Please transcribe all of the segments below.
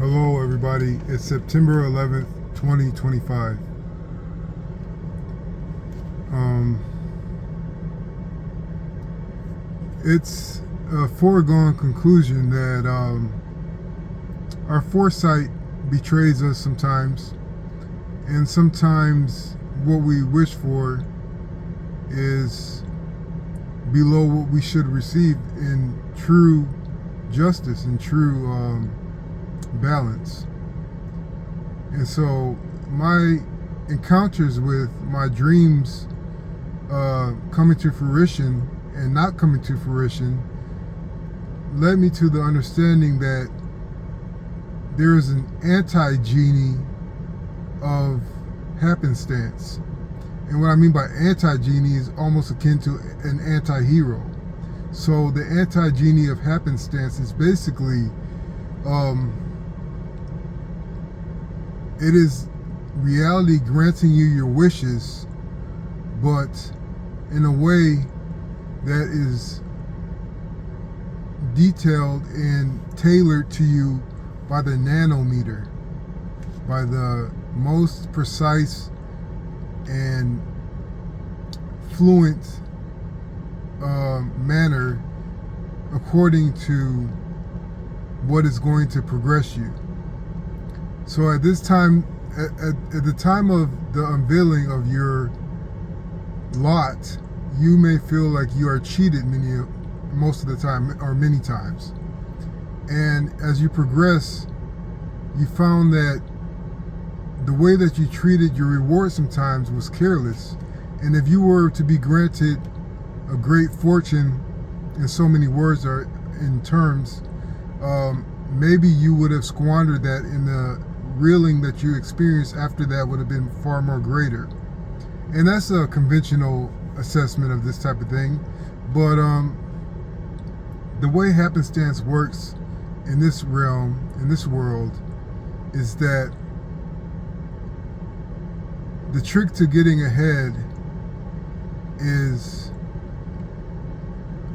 Hello everybody, it's September 11th, 2025. It's a foregone conclusion that our foresight betrays us sometimes, and sometimes what we wish for is below what we should receive in true justice and true balance. And so my encounters with my dreams coming to fruition and not coming to fruition led me to the understanding that there is an anti-genie of happenstance. And what I mean by anti-genie is almost akin to an anti-hero. So the anti-genie of happenstance is basically it is reality granting you your wishes, but in a way that is detailed and tailored to you by the nanometer, by the most precise and fluent manner according to what is going to progress you. So at this time, at the time of the unveiling of your lot, you may feel like you are cheated most of the time, or many times. And as you progress, you found that the way that you treated your reward sometimes was careless. And if you were to be granted a great fortune, in so many words or in terms, maybe you would have squandered that, in the reeling that you experienced after that would have been far more greater. And that's a conventional assessment of this type of thing. But the way happenstance works in this realm, in this world, is that the trick to getting ahead is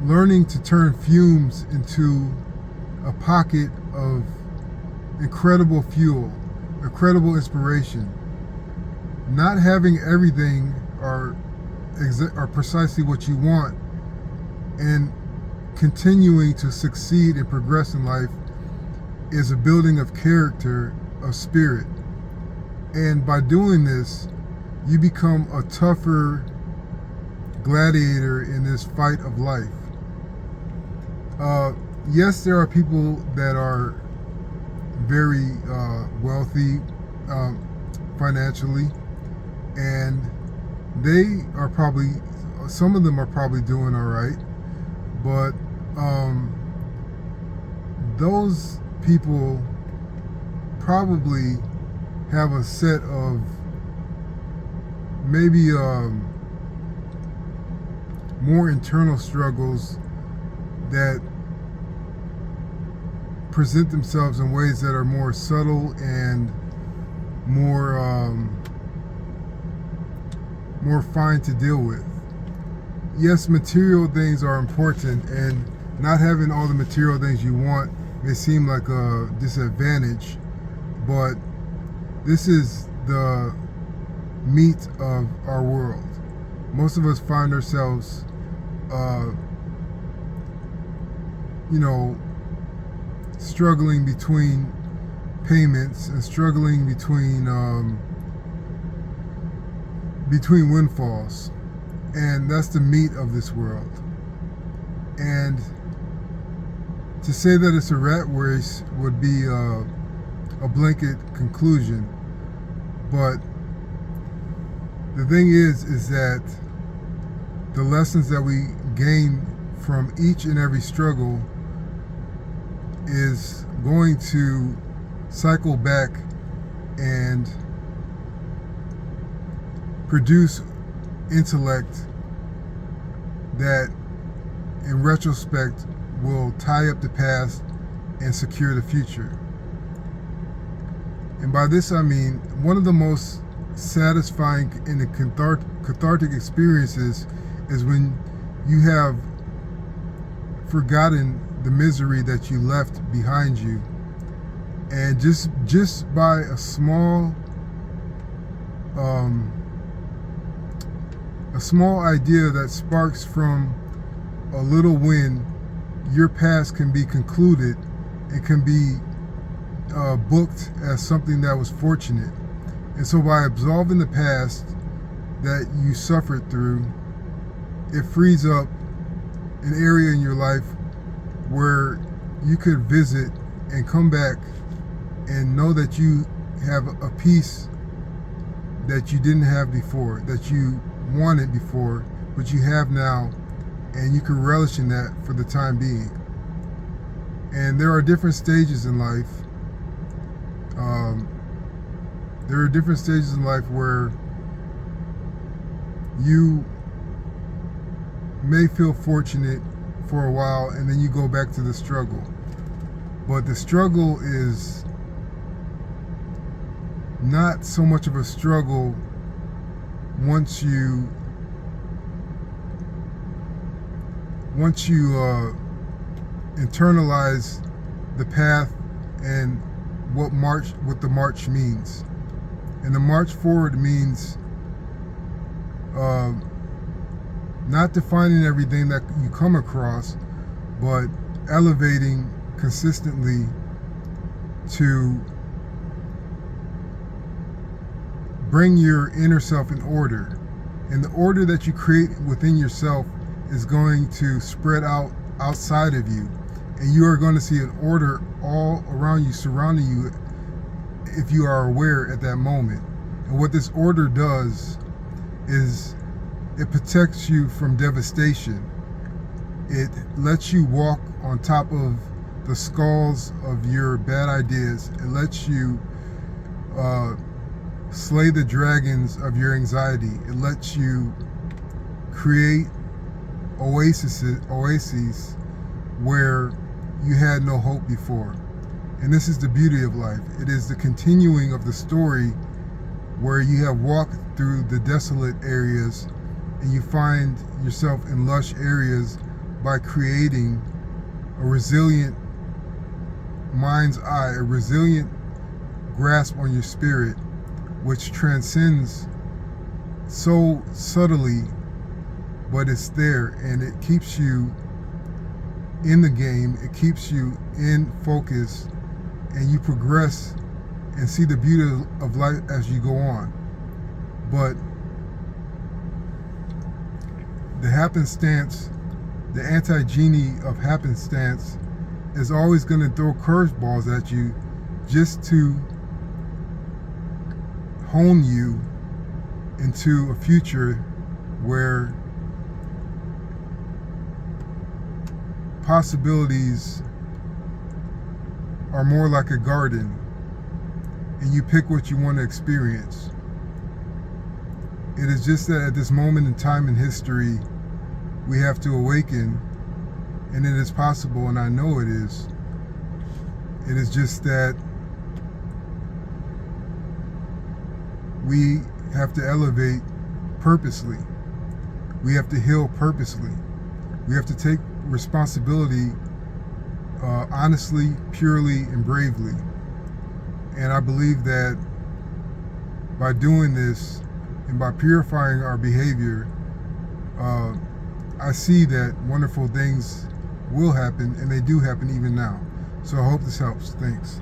learning to turn fumes into a pocket of incredible fuel, incredible inspiration. Not having everything or precisely what you want, and continuing to succeed and progress in life, is a building of character, of spirit. And by doing this, you become a tougher gladiator in this fight of life. Yes, there are people that are very wealthy financially, and they are probably, some of them are probably doing all right, but those people probably have a set of maybe more internal struggles that present themselves in ways that are more subtle and more fine to deal with. Yes, material things are important, and not having all the material things you want may seem like a disadvantage, but this is the meat of our world. Most of us find ourselves struggling between payments and struggling between windfalls, and that's the meat of this world. And to say that it's a rat race would be a blanket conclusion, but the thing is that the lessons that we gain from each and every struggle is going to cycle back and produce intellect that in retrospect will tie up the past and secure the future. And by this I mean, one of the most satisfying and cathartic experiences is when you have forgotten the misery that you left behind you, And just by a small idea that sparks from a little win, your past can be concluded. It can be booked as something that was fortunate. And so by absolving the past that you suffered through, it frees up an area in your life where you could visit and come back and know that you have a peace that you didn't have before, that you wanted before, but you have now, and you can relish in that for the time being. And there are different stages in life. There are different stages in life where you may feel fortunate for a while, and then you go back to the struggle. But the struggle is not so much of a struggle once you internalize the path and what the march means. And the march forward means not defining everything that you come across, but elevating consistently to bring your inner self in order. And the order that you create within yourself is going to spread out outside of you. And you are going to see an order all around you, surrounding you, if you are aware at that moment. And what this order does is it protects you from devastation. It lets you walk on top of the skulls of your bad ideas. It lets you slay the dragons of your anxiety. It lets you create oases where you had no hope before. And this is the beauty of life. It is the continuing of the story where you have walked through the desolate areas and you find yourself in lush areas by creating a resilient mind's eye, a resilient grasp on your spirit, which transcends so subtly, but it's there, and it keeps you in the game, it keeps you in focus, and you progress and see the beauty of life as you go on. But the happenstance, the anti-genie of happenstance, is always going to throw curveballs at you just to hone you into a future where possibilities are more like a garden and you pick what you want to experience. It is just that at this moment in time in history, we have to awaken, and it is possible, and I know it is. It is just that we have to elevate purposely. We have to heal purposely. We have to take responsibility honestly, purely, and bravely. And I believe that by doing this and by purifying our behavior, I see that wonderful things will happen, and they do happen even now. So I hope this helps. Thanks.